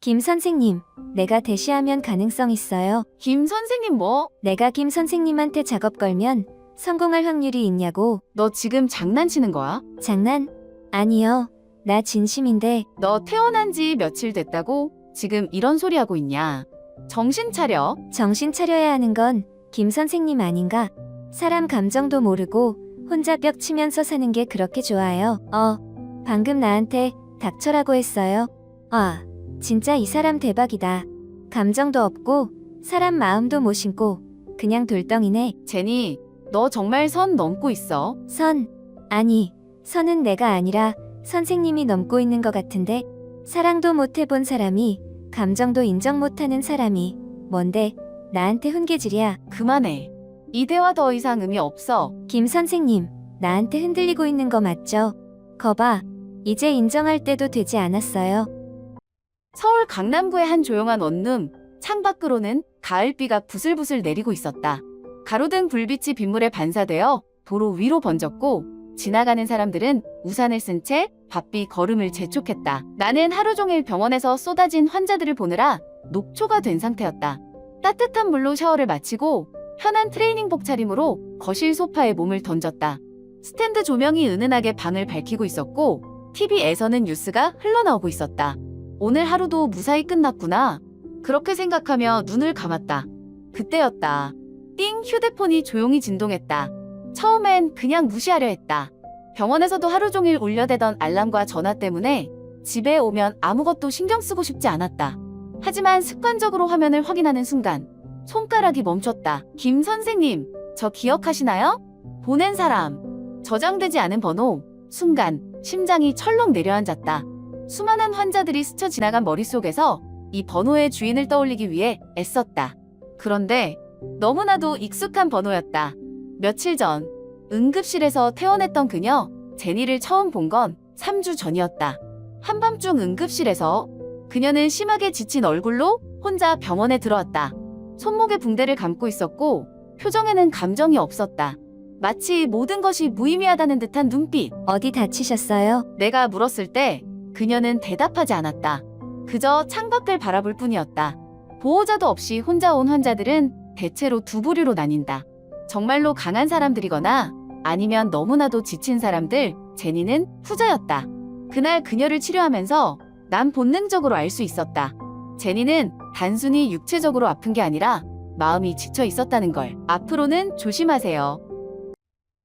김 선생님, 내가 대시하면 가능성 있어요. 김 선생님 뭐? 내가 김 선생님한테 작업 걸면 성공할 확률이 있냐고. 너 지금 장난치는 거야? 장난? 아니요. 나 진심인데. 너 태어난 지 며칠 됐다고? 지금 이런 소리 하고 있냐? 정신 차려. 정신 차려야 하는 건 김 선생님 아닌가? 사람 감정도 모르고 혼자 벽 치면서 사는 게 그렇게 좋아요. 방금 나한테 닥쳐라고 했어요. 아, 진짜 이 사람 대박이다. 감정도 없고 사람 마음도 못 심고 그냥 돌덩이네. 제니, 너 정말 선 넘고 있어. 선? 아니, 선은 내가 아니라 선생님이 넘고 있는 것 같은데. 사랑도 못 해본 사람이 감정도 인정 못하는 사람이 뭔데 나한테 훈계질이야. 그만해. 이 대화 더 이상 의미 없어. 김 선생님, 나한테 흔들리고 있는 거 맞죠? 거봐, 이제 인정할 때도 되지 않았어요. 서울 강남구의 한 조용한 원룸, 창밖으로는 가을비가 부슬부슬 내리고 있었다. 가로등 불빛이 빗물에 반사되어 도로 위로 번졌고 지나가는 사람들은 우산을 쓴 채 바삐 걸음을 재촉했다. 나는 하루 종일 병원에서 쏟아진 환자들을 보느라 녹초가 된 상태였다. 따뜻한 물로 샤워를 마치고 편한 트레이닝복 차림으로 거실 소파에 몸을 던졌다. 스탠드 조명이 은은하게 방을 밝히고 있었고 TV에서는 뉴스가 흘러나오고 있었다. 오늘 하루도 무사히 끝났구나. 그렇게 생각하며 눈을 감았다. 그때였다. 띵, 휴대폰이 조용히 진동했다. 처음엔 그냥 무시하려 했다. 병원에서도 하루 종일 울려대던 알람과 전화 때문에 집에 오면 아무것도 신경 쓰고 싶지 않았다. 하지만 습관적으로 화면을 확인하는 순간 손가락이 멈췄다. 김 선생님, 저 기억하시나요? 보낸 사람. 저장되지 않은 번호. 순간 심장이 철렁 내려앉았다. 수많은 환자들이 스쳐 지나간 머릿속에서 이 번호의 주인을 떠올리기 위해 애썼다. 그런데 너무나도 익숙한 번호였다. 며칠 전 응급실에서 퇴원했던 그녀 제니를 처음 본 건 3주 전이었다. 한밤중 응급실에서 그녀는 심하게 지친 얼굴로 혼자 병원에 들어왔다. 손목에 붕대를 감고 있었고 표정에는 감정이 없었다. 마치 모든 것이 무의미하다는 듯한 눈빛. 어디 다치셨어요? 내가 물었을 때 그녀는 대답하지 않았다. 그저 창밖을 바라볼 뿐이었다. 보호자도 없이 혼자 온 환자들은 대체로 두 부류로 나뉜다. 정말로 강한 사람들이거나 아니면 너무나도 지친 사람들. 제니는 후자였다. 그날 그녀를 치료하면서 난 본능적으로 알 수 있었다. 제니는 단순히 육체적으로 아픈 게 아니라 마음이 지쳐 있었다는 걸. 앞으로는 조심하세요.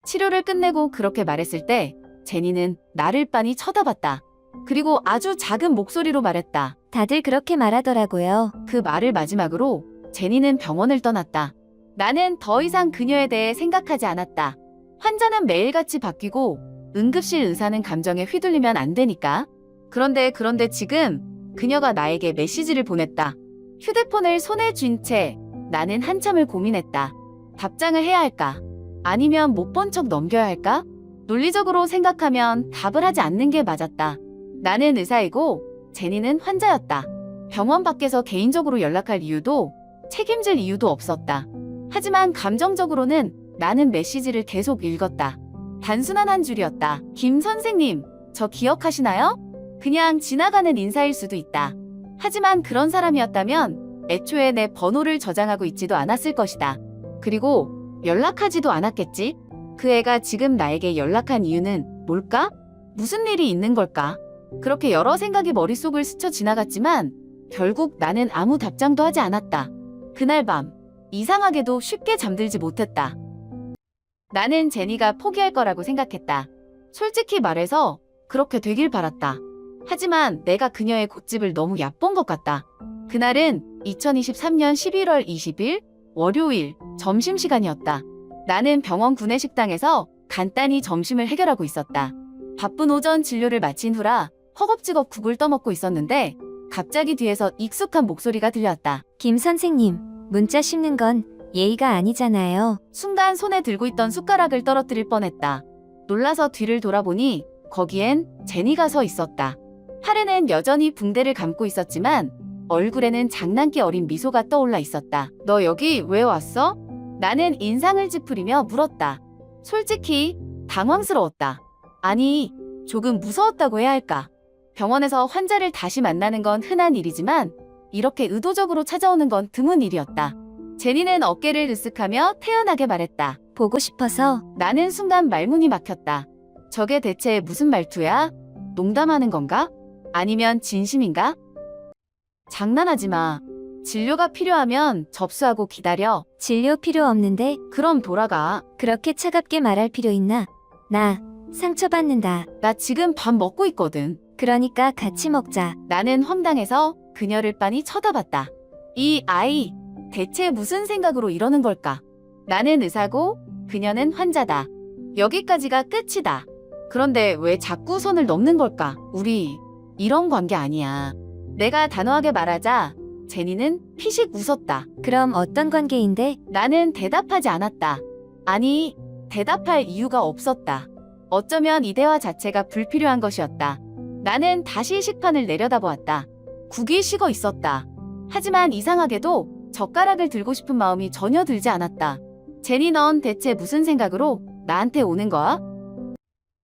치료를 끝내고 그렇게 말했을 때 제니는 나를 빤히 쳐다봤다. 그리고 아주 작은 목소리로 말했다. 다들 그렇게 말하더라고요. 그 말을 마지막으로 제니는 병원을 떠났다. 나는 더 이상 그녀에 대해 생각하지 않았다. 환자는 매일같이 바뀌고 응급실 의사는 감정에 휘둘리면 안 되니까. 그런데 지금 그녀가 나에게 메시지를 보냈다. 휴대폰을 손에 쥔 채 나는 한참을 고민했다. 답장을 해야 할까? 아니면 못 본 척 넘겨야 할까? 논리적으로 생각하면 답을 하지 않는 게 맞았다. 나는 의사이고 제니는 환자였다. 병원 밖에서 개인적으로 연락할 이유도 책임질 이유도 없었다. 하지만 감정적으로는 나는 메시지를 계속 읽었다. 단순한 한 줄이었다. 김 선생님, 저 기억하시나요? 그냥 지나가는 인사일 수도 있다. 하지만 그런 사람이었다면 애초에 내 번호를 저장하고 있지도 않았을 것이다. 그리고 연락하지도 않았겠지? 그 애가 지금 나에게 연락한 이유는 뭘까? 무슨 일이 있는 걸까? 그렇게 여러 생각이 머릿속을 스쳐 지나갔지만 결국 나는 아무 답장도 하지 않았다. 그날 밤, 이상하게도 쉽게 잠들지 못했다. 나는 제니가 포기할 거라고 생각했다. 솔직히 말해서 그렇게 되길 바랐다. 하지만 내가 그녀의 고집을 너무 얕본 것 같다. 그날은 2023년 11월 20일 월요일 점심시간이었다. 나는 병원 구내식당에서 간단히 점심을 해결하고 있었다. 바쁜 오전 진료를 마친 후라 허겁지겁 국을 떠먹고 있었는데 갑자기 뒤에서 익숙한 목소리가 들려왔다. 김 선생님, 문자 씹는 건 예의가 아니잖아요. 순간 손에 들고 있던 숟가락을 떨어뜨릴 뻔했다. 놀라서 뒤를 돌아보니 거기엔 제니가 서 있었다. 팔에는 여전히 붕대를 감고 있었지만 얼굴에는 장난기 어린 미소가 떠올라 있었다. 너 여기 왜 왔어? 나는 인상을 찌푸리며 물었다. 솔직히 당황스러웠다. 아니, 조금 무서웠다고 해야 할까? 병원에서 환자를 다시 만나는 건 흔한 일이지만 이렇게 의도적으로 찾아오는 건 드문 일이었다. 제니는 어깨를 으쓱하며 태연하게 말했다. 보고 싶어서. 나는 순간 말문이 막혔다. 저게 대체 무슨 말투야? 농담하는 건가? 아니면 진심인가? 장난하지 마. 진료가 필요하면 접수하고 기다려. 진료 필요 없는데 그럼 돌아가. 그렇게 차갑게 말할 필요 있나? 나 상처받는다. 나 지금 밥 먹고 있거든. 그러니까 같이 먹자. 나는 황당해서 그녀를 빤히 쳐다봤다. 이 아이, 대체 무슨 생각으로 이러는 걸까? 나는 의사고 그녀는 환자다. 여기까지가 끝이다. 그런데 왜 자꾸 선을 넘는 걸까? 우리 이런 관계 아니야. 내가 단호하게 말하자 제니는 피식 웃었다. 그럼 어떤 관계인데? 나는 대답하지 않았다. 아니, 대답할 이유가 없었다. 어쩌면 이 대화 자체가 불필요한 것이었다. 나는 다시 식판을 내려다보았다. 국이 식어 있었다. 하지만 이상하게도 젓가락을 들고 싶은 마음이 전혀 들지 않았다. 제니, 넌 대체 무슨 생각으로 나한테 오는 거야?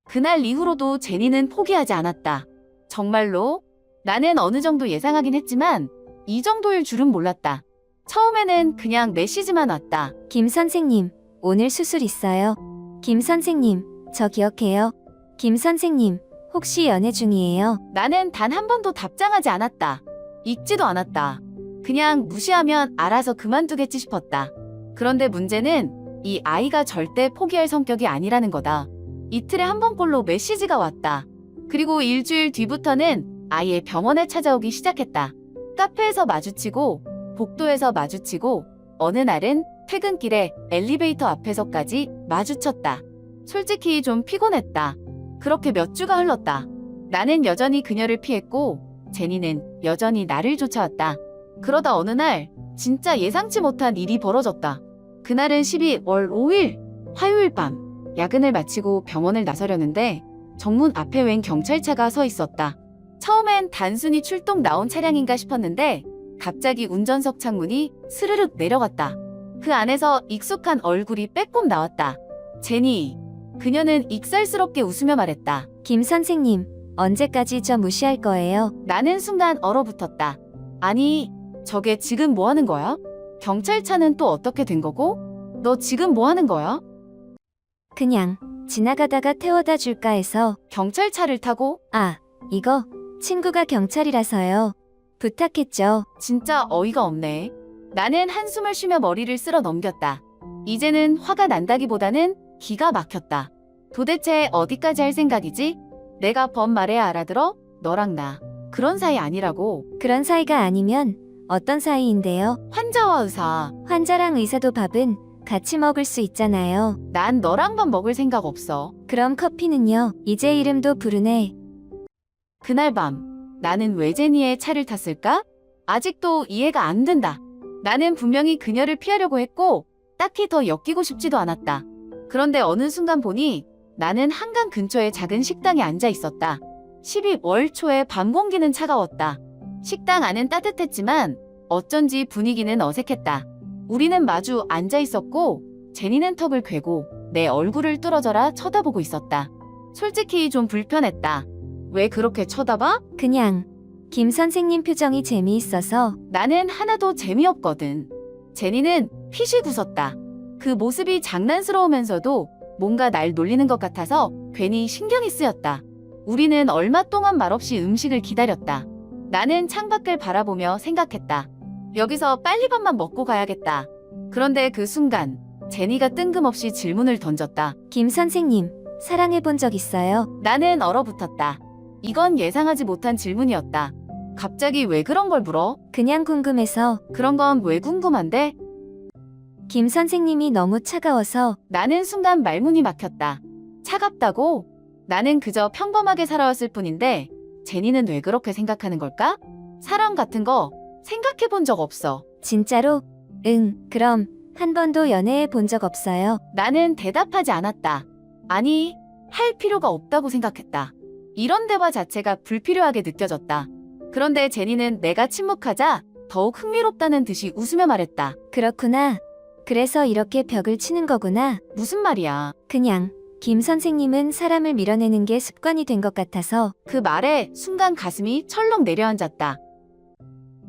그날 이후로도 제니는 포기하지 않았다. 정말로? 나는 어느 정도 예상하긴 했지만 이 정도일 줄은 몰랐다. 처음에는 그냥 메시지만 왔다. 김 선생님, 오늘 수술 있어요. 김 선생님, 저 기억해요. 김 선생님, 혹시 연애 중이에요? 나는 단 한 번도 답장하지 않았다. 읽지도 않았다. 그냥 무시하면 알아서 그만두겠지 싶었다. 그런데 문제는 이 아이가 절대 포기할 성격이 아니라는 거다. 이틀에 한 번꼴로 메시지가 왔다. 그리고 일주일 뒤부터는 아예 병원에 찾아오기 시작했다. 카페에서 마주치고 복도에서 마주치고 어느 날은 퇴근길에 엘리베이터 앞에서까지 마주쳤다. 솔직히 좀 피곤했다. 그렇게 몇 주가 흘렀다. 나는 여전히 그녀를 피했고 제니는 여전히 나를 쫓아왔다. 그러다 어느 날 진짜 예상치 못한 일이 벌어졌다. 그날은 12월 5일 화요일 밤 야근을 마치고 병원을 나서려는데 정문 앞에 웬 경찰차가 서 있었다. 처음엔 단순히 출동 나온 차량인가 싶었는데 갑자기 운전석 창문이 스르륵 내려갔다. 그 안에서 익숙한 얼굴이 빼꼼 나왔다. 제니. 그녀는 익살스럽게 웃으며 말했다. 김 선생님, 언제까지 저 무시할 거예요? 나는 순간 얼어붙었다. 아니, 저게 지금 뭐 하는 거야? 경찰차는 또 어떻게 된 거고? 너 지금 뭐 하는 거야? 그냥 지나가다가 태워다 줄까 해서. 경찰차를 타고? 아, 이거 친구가 경찰이라서요. 부탁했죠. 진짜 어이가 없네. 나는 한숨을 쉬며 머리를 쓸어 넘겼다. 이제는 화가 난다기보다는 기가 막혔다. 도대체 어디까지 할 생각이지? 내가 법 말해야 알아들어? 너랑 나 그런 사이 아니라고. 그런 사이가 아니면 어떤 사이인데요? 환자와 의사. 환자랑 의사도 밥은 같이 먹을 수 있잖아요. 난 너랑 밥 먹을 생각 없어. 그럼 커피는요? 이제 이름도 부르네. 그날 밤 나는 왜 제니의 차를 탔을까? 아직도 이해가 안 된다. 나는 분명히 그녀를 피하려고 했고 딱히 더 엮이고 싶지도 않았다. 그런데 어느 순간 보니 나는 한강 근처의 작은 식당에 앉아 있었다. 12월 초에 밤 공기는 차가웠다. 식당 안은 따뜻했지만 어쩐지 분위기는 어색했다. 우리는 마주 앉아 있었고 제니는 턱을 괴고 내 얼굴을 뚫어져라 쳐다보고 있었다. 솔직히 좀 불편했다. 왜 그렇게 쳐다봐? 그냥 김 선생님 표정이 재미있어서. 나는 하나도 재미없거든. 제니는 피식 웃었다. 그 모습이 장난스러우면서도 뭔가 날 놀리는 것 같아서 괜히 신경이 쓰였다. 우리는 얼마 동안 말없이 음식을 기다렸다. 나는 창밖을 바라보며 생각했다. 여기서 빨리 밥만 먹고 가야겠다. 그런데 그 순간 제니가 뜬금없이 질문을 던졌다. 김 선생님, 사랑해 본 적 있어요? 나는 얼어붙었다. 이건 예상하지 못한 질문이었다. 갑자기 왜 그런 걸 물어? 그냥 궁금해서. 그런 건 왜 궁금한데? 김 선생님이 너무 차가워서. 나는 순간 말문이 막혔다. 차갑다고? 나는 그저 평범하게 살아왔을 뿐인데 제니는 왜 그렇게 생각하는 걸까? 사랑 같은 거 생각해 본 적 없어. 진짜로? 응, 그럼 한 번도 연애해 본 적 없어요? 나는 대답하지 않았다. 아니, 할 필요가 없다고 생각했다. 이런 대화 자체가 불필요하게 느껴졌다. 그런데 제니는 내가 침묵하자 더욱 흥미롭다는 듯이 웃으며 말했다. 그렇구나. 그래서 이렇게 벽을 치는 거구나. 무슨 말이야? 그냥 김 선생님은 사람을 밀어내는 게 습관이 된 것 같아서 그 말에 순간 가슴이 철렁 내려앉았다.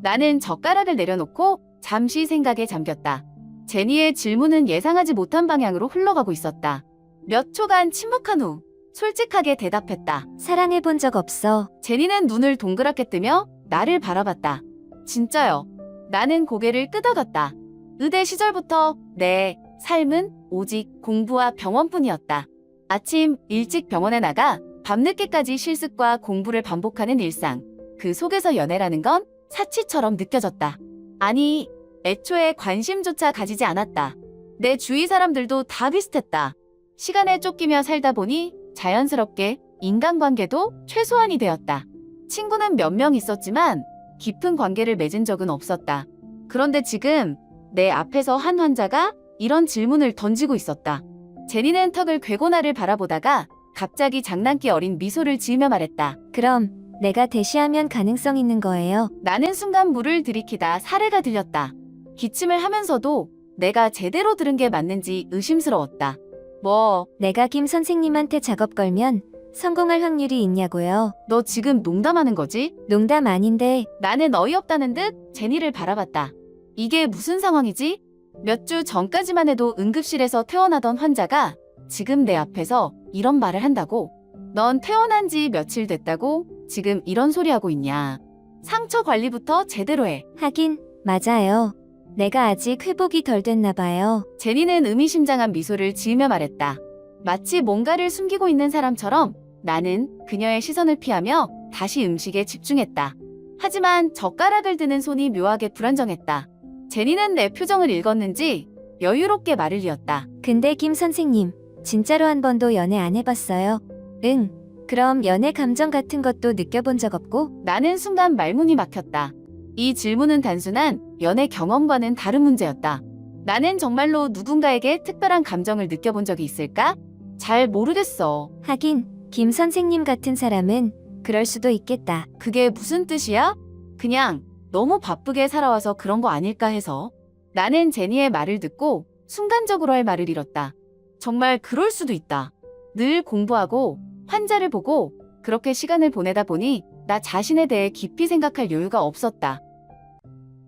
나는 젓가락을 내려놓고 잠시 생각에 잠겼다. 제니의 질문은 예상하지 못한 방향으로 흘러가고 있었다. 몇 초간 침묵한 후 솔직하게 대답했다. 사랑해 본 적 없어. 제니는 눈을 동그랗게 뜨며 나를 바라봤다. 진짜요. 나는 고개를 끄덕였다. 의대 시절부터 내 삶은 오직 공부와 병원뿐이었다. 아침 일찍 병원에 나가 밤늦게까지 실습과 공부를 반복하는 일상. 그 속에서 연애라는 건 사치처럼 느껴졌다. 아니, 애초에 관심조차 가지지 않았다. 내 주위 사람들도 다 비슷했다. 시간에 쫓기며 살다 보니 자연스럽게 인간관계도 최소한이 되었다. 친구는 몇 명 있었지만 깊은 관계를 맺은 적은 없었다. 그런데 지금 내 앞에서 한 환자가 이런 질문을 던지고 있었다. 제니는 턱을 괴고 나를 바라보다가 갑자기 장난기 어린 미소를 지으며 말했다. 그럼 내가 대시하면 가능성 있는 거예요. 나는 순간 물을 들이키다 사례가 들렸다. 기침을 하면서도 내가 제대로 들은 게 맞는지 의심스러웠다. 뭐, 내가 김 선생님한테 작업 걸면 성공할 확률이 있냐고요. 너 지금 농담하는 거지? 농담 아닌데 나는 어이없다는 듯 제니를 바라봤다. 이게 무슨 상황이지? 몇 주 전까지만 해도 응급실에서 퇴원하던 환자가 지금 내 앞에서 이런 말을 한다고? 넌 퇴원한 지 며칠 됐다고 지금 이런 소리 하고 있냐? 상처 관리부터 제대로 해. 하긴 맞아요. 내가 아직 회복이 덜 됐나 봐요. 제니는 의미심장한 미소를 지으며 말했다. 마치 뭔가를 숨기고 있는 사람처럼 나는 그녀의 시선을 피하며 다시 음식에 집중했다. 하지만 젓가락을 드는 손이 묘하게 불안정했다. 제니는 내 표정을 읽었는지 여유롭게 말을 이었다. 근데 김 선생님, 진짜로 한 번도 연애 안 해봤어요? 응. 그럼 연애 감정 같은 것도 느껴본 적 없고? 나는 순간 말문이 막혔다. 이 질문은 단순한 연애 경험과는 다른 문제였다. 나는 정말로 누군가에게 특별한 감정을 느껴본 적이 있을까? 잘 모르겠어. 하긴 김 선생님 같은 사람은 그럴 수도 있겠다. 그게 무슨 뜻이야? 그냥 너무 바쁘게 살아와서 그런 거 아닐까 해서. 나는 제니의 말을 듣고 순간적으로 할 말을 잃었다. 정말 그럴 수도 있다. 늘 공부하고 환자를 보고 그렇게 시간을 보내다 보니 나 자신에 대해 깊이 생각할 여유가 없었다.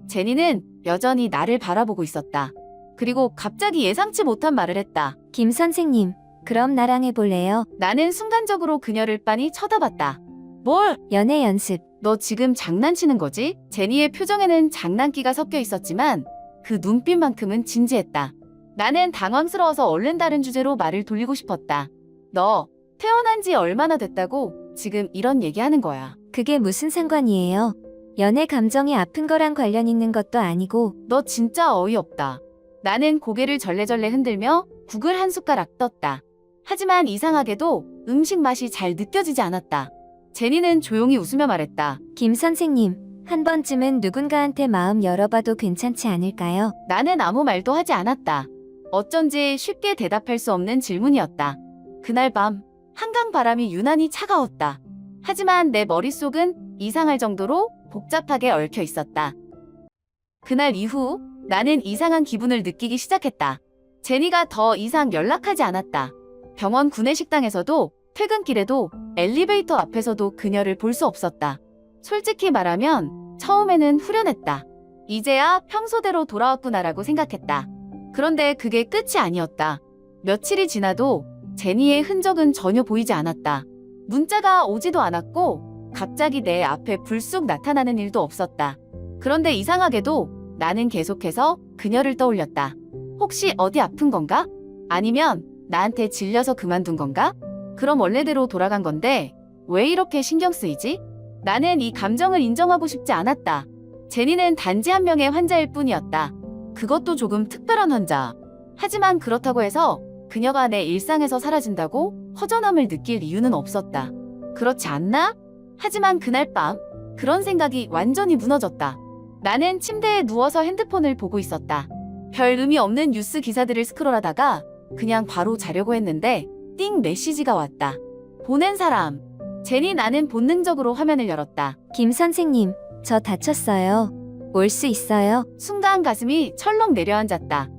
제니는 여전히 나를 바라보고 있었다. 그리고 갑자기 예상치 못한 말을 했다. 김 선생님, 그럼 나랑 해볼래요? 나는 순간적으로 그녀를 빤히 쳐다봤다. 뭘? 연애 연습. 너 지금 장난치는 거지? 제니의 표정에는 장난기가 섞여 있었지만 그 눈빛만큼은 진지했다. 나는 당황스러워서 얼른 다른 주제로 말을 돌리고 싶었다. 너 태어난 지 얼마나 됐다고 지금 이런 얘기하는 거야? 그게 무슨 상관이에요? 연애 감정이 아픈 거랑 관련 있는 것도 아니고. 너 진짜 어이없다. 나는 고개를 절레절레 흔들며 국을 한 숟가락 떴다. 하지만 이상하게도 음식 맛이 잘 느껴지지 않았다. 제니는 조용히 웃으며 말했다. 김 선생님, 한 번쯤은 누군가한테 마음 열어봐도 괜찮지 않을까요? 나는 아무 말도 하지 않았다. 어쩐지 쉽게 대답할 수 없는 질문이었다. 그날 밤 한강 바람이 유난히 차가웠다. 하지만 내 머릿속은 이상할 정도로 복잡하게 얽혀 있었다. 그날 이후 나는 이상한 기분을 느끼기 시작했다. 제니가 더 이상 연락하지 않았다. 병원 구내식당에서도 퇴근길에도 엘리베이터 앞에서도 그녀를 볼 수 없었다. 솔직히 말하면 처음에는 후련했다. 이제야 평소대로 돌아왔구나라고 생각했다. 그런데 그게 끝이 아니었다. 며칠이 지나도 제니의 흔적은 전혀 보이지 않았다. 문자가 오지도 않았고 갑자기 내 앞에 불쑥 나타나는 일도 없었다. 그런데 이상하게도 나는 계속해서 그녀를 떠올렸다. 혹시 어디 아픈 건가? 아니면 나한테 질려서 그만둔 건가? 그럼 원래대로 돌아간 건데 왜 이렇게 신경 쓰이지? 나는 이 감정을 인정하고 싶지 않았다. 제니는 단지 한 명의 환자일 뿐이었다. 그것도 조금 특별한 환자. 하지만 그렇다고 해서 그녀가 내 일상에서 사라진다고 허전함을 느낄 이유는 없었다. 그렇지 않나? 하지만 그날 밤 그런 생각이 완전히 무너졌다. 나는 침대에 누워서 핸드폰을 보고 있었다. 별 의미 없는 뉴스 기사들을 스크롤하다가 그냥 바로 자려고 했는데 띵 메시지가 왔다. 보낸 사람. 제니. 나는 본능적으로 화면을 열었다. 김 선생님, 저 다쳤어요. 올 수 있어요? 순간 가슴이 철렁 내려앉았다.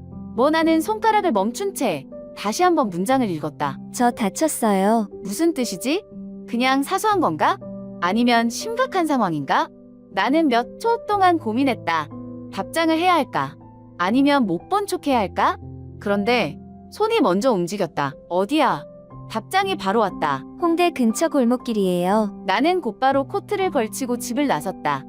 나는 손가락을 멈춘 채 다시 한번 문장을 읽었다. 저 다쳤어요. 무슨 뜻이지? 그냥 사소한 건가? 아니면 심각한 상황인가? 나는 몇 초 동안 고민했다. 답장을 해야 할까? 아니면 못 본 척 해야 할까? 그런데 손이 먼저 움직였다. 어디야? 답장이 바로 왔다. 홍대 근처 골목길이에요. 나는 곧바로 코트를 걸치고 집을 나섰다.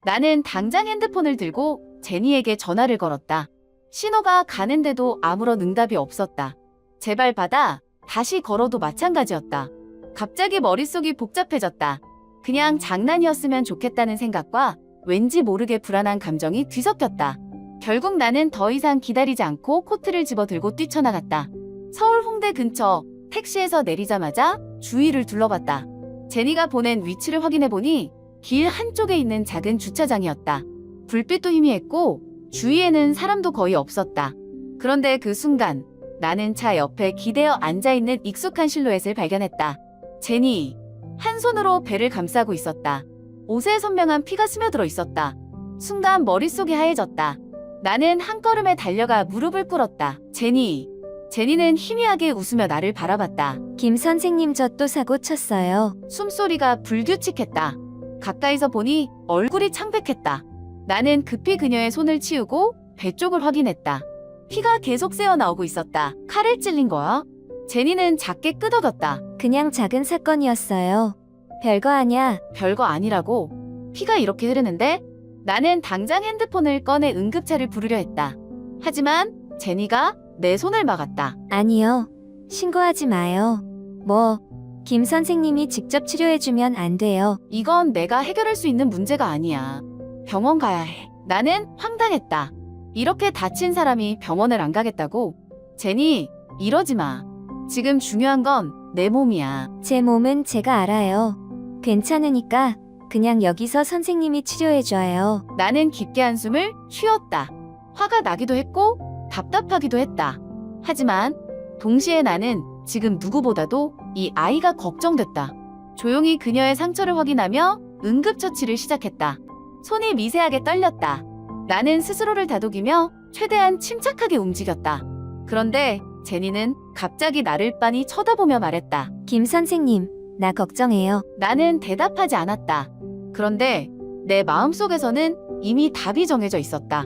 나는 당장 핸드폰을 들고 제니에게 전화를 걸었다. 신호가 가는데도 아무런 응답이 없었다. 제발 받아. 다시 걸어도 마찬가지였다. 갑자기 머릿속이 복잡해졌다. 그냥 장난이었으면 좋겠다는 생각과 왠지 모르게 불안한 감정이 뒤섞였다. 결국 나는 더 이상 기다리지 않고 코트를 집어들고 뛰쳐나갔다. 서울 홍대 근처 택시에서 내리자마자 주위를 둘러봤다. 제니가 보낸 위치를 확인해보니 길 한쪽에 있는 작은 주차장이었다. 불빛도 희미했고 주위에는 사람도 거의 없었다. 그런데 그 순간 나는 차 옆에 기대어 앉아있는 익숙한 실루엣을 발견했다. 제니. 한 손으로 배를 감싸고 있었다. 옷에 선명한 피가 스며들어 있었다. 순간 머릿속이 하얘졌다. 나는 한 걸음에 달려가 무릎을 꿇었다. 제니. 제니는 희미하게 웃으며 나를 바라봤다. 김 선생님 저 또 사고 쳤어요. 숨소리가 불규칙했다. 가까이서 보니 얼굴이 창백했다. 나는 급히 그녀의 손을 치우고 배 쪽을 확인했다. 피가 계속 새어나오고 있었다. 칼을 찔린 거야? 제니는 작게 끄덕였다. 그냥 작은 사건이었어요. 별거 아냐. 별거 아니라고. 피가 이렇게 흐르는데? 나는 당장 핸드폰을 꺼내 응급차를 부르려 했다. 하지만 제니가 내 손을 막았다. 아니요. 신고하지 마요. 김 선생님이 직접 치료해주면 안 돼요. 이건 내가 해결할 수 있는 문제가 아니야. 병원 가야 해. 나는 황당했다. 이렇게 다친 사람이 병원을 안 가겠다고? 제니, 이러지 마. 지금 중요한 건 내 몸이야. 제 몸은 제가 알아요. 괜찮으니까 그냥 여기서 선생님이 치료해줘요. 나는 깊게 한숨을 쉬었다. 화가 나기도 했고 답답하기도 했다. 하지만 동시에 나는 지금 누구보다도 이 아이가 걱정됐다. 조용히 그녀의 상처를 확인하며 응급처치를 시작했다. 손이 미세하게 떨렸다. 나는 스스로를 다독이며 최대한 침착하게 움직였다. 그런데 제니는 갑자기 나를 빤히 쳐다보며 말했다. 김 선생님, 나 걱정해요. 나는 대답하지 않았다. 그런데 내 마음속에서는 이미 답이 정해져 있었다.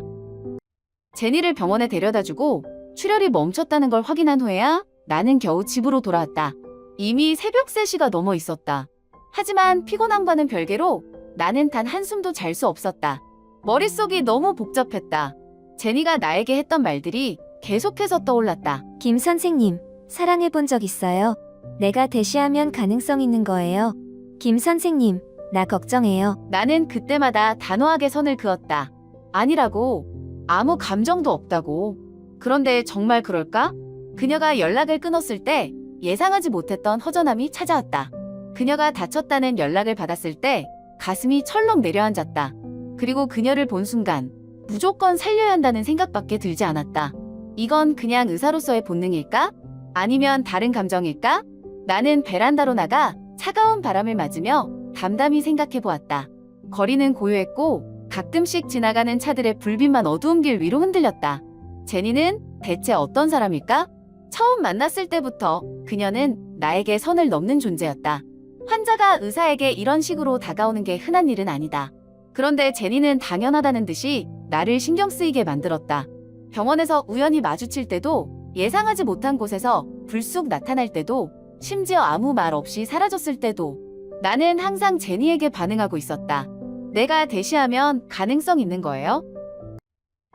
제니를 병원에 데려다주고 출혈이 멈췄다는 걸 확인한 후에야 나는 겨우 집으로 돌아왔다. 이미 새벽 3시가 넘어 있었다. 하지만 피곤함과는 별개로 나는 단 한숨도 잘 수 없었다. 머릿속이 너무 복잡했다. 제니가 나에게 했던 말들이 계속해서 떠올랐다. 김 선생님, 사랑해본 적 있어요? 내가 대시하면 가능성 있는 거예요. 김 선생님, 나 걱정해요. 나는 그때마다 단호하게 선을 그었다. 아니라고. 아무 감정도 없다고. 그런데 정말 그럴까? 그녀가 연락을 끊었을 때 예상하지 못했던 허전함이 찾아왔다. 그녀가 다쳤다는 연락을 받았을 때 가슴이 철렁 내려앉았다. 그리고 그녀를 본 순간 무조건 살려야 한다는 생각밖에 들지 않았다. 이건 그냥 의사로서의 본능일까? 아니면 다른 감정일까? 나는 베란다로 나가 차가운 바람을 맞으며 담담히 생각해 보았다. 거리는 고요했고 가끔씩 지나가는 차들의 불빛만 어두운 길 위로 흔들렸다. 제니는 대체 어떤 사람일까? 처음 만났을 때부터 그녀는 나에게 선을 넘는 존재였다. 환자가 의사에게 이런 식으로 다가오는 게 흔한 일은 아니다. 그런데 제니는 당연하다는 듯이 나를 신경 쓰이게 만들었다. 병원에서 우연히 마주칠 때도, 예상하지 못한 곳에서 불쑥 나타날 때도, 심지어 아무 말 없이 사라졌을 때도 나는 항상 제니에게 반응하고 있었다. 내가 대시하면 가능성 있는 거예요?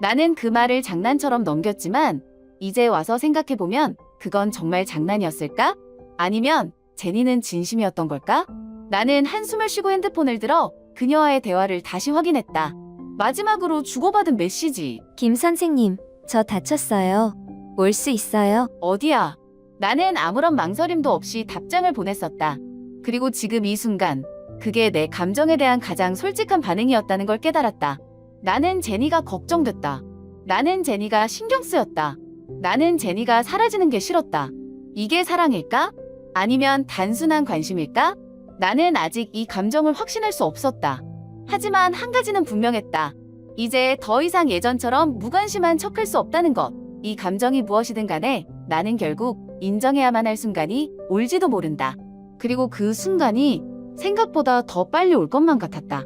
나는 그 말을 장난처럼 넘겼지만 이제 와서 생각해보면 그건 정말 장난이었을까? 아니면 제니는 진심이었던 걸까? 나는 한숨을 쉬고 핸드폰을 들어 그녀와의 대화를 다시 확인했다. 마지막으로 주고받은 메시지. 김 선생님, 저 다쳤어요. 올 수 있어요? 어디야? 나는 아무런 망설임도 없이 답장을 보냈었다. 그리고 지금 이 순간 그게 내 감정에 대한 가장 솔직한 반응이었다는 걸 깨달았다. 나는 제니가 걱정됐다. 나는 제니가 신경 쓰였다. 나는 제니가 사라지는 게 싫었다. 이게 사랑일까? 아니면 단순한 관심일까? 나는 아직 이 감정을 확신할 수 없었다. 하지만 한 가지는 분명했다. 이제 더 이상 예전처럼 무관심한 척할 수 없다는 것. 이 감정이 무엇이든 간에 나는 결국 인정해야만 할 순간이 올지도 모른다. 그리고 그 순간이 생각보다 더 빨리 올 것만 같았다.